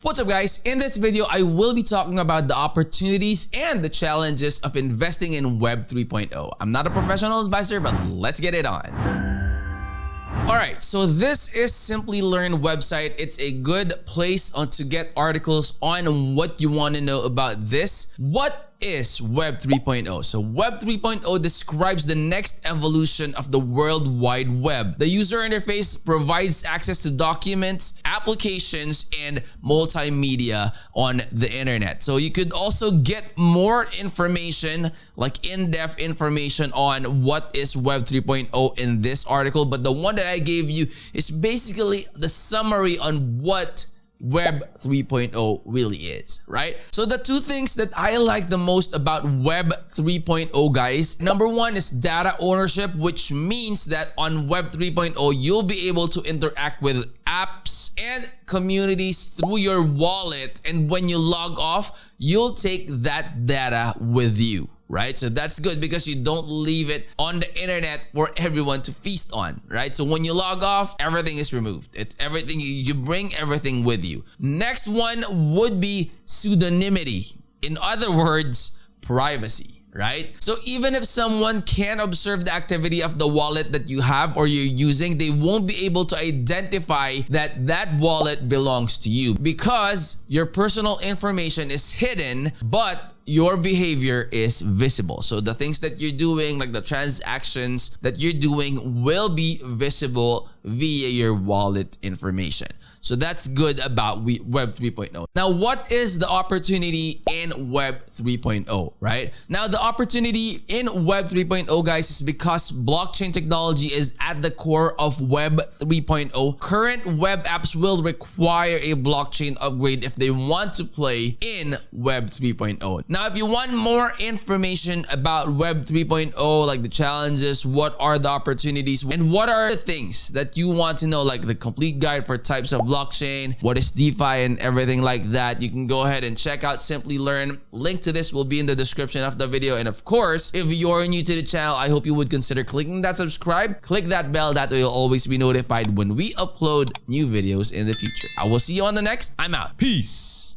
What's up guys? In this video, I will be talking about the opportunities and the challenges of investing in Web 3.0. I'm not a professional advisor, but let's get it on. Alright, so this is Simply Learn website. It's a good place to get articles on what you want to know about this. What is Web 3.0? So Web 3.0 describes the next evolution of the World Wide Web. The user interface provides access to documents, applications, and multimedia on the internet. So you could also get more information, like in-depth information on what is Web 3.0 in this article. But the one that I gave you is basically the summary on what Web 3.0 really is, right? So the two things that I like the most about Web 3.0, guys, number one is data ownership, which means that on Web 3.0, you'll be able to interact with apps and communities through your wallet. And when you log off, you'll take that data with you. Right? So that's good because you don't leave it on the internet for everyone to feast on, right? So when you log off, everything is removed. It's everything, you bring everything with you. Next one would be pseudonymity. In other words, privacy. Right? So even if someone can observe the activity of the wallet that you have or you're using, they won't be able to identify that that wallet belongs to you because your personal information is hidden, but your behavior is visible. So the things that you're doing, like the transactions that you're doing, will be visible via your wallet information. So that's good about Web 3.0. Now, what is the opportunity in Web 3.0, right? Now, the opportunity in Web 3.0, guys, is because blockchain technology is at the core of Web 3.0. Current web apps will require a blockchain upgrade if they want to play in Web 3.0. Now, if you want more information about Web 3.0, like the challenges, what are the opportunities, and what are the things that you want to know, like the complete guide for types of blockchain, what is DeFi, and everything like that, you can go ahead and check out Simply Learn. Link to this will be in the description of the video. And of course, if you're new to the channel, I hope you would consider clicking that subscribe, click that bell, that way you'll always be notified when we upload new videos in the future. I will see you on the next. I'm out. Peace.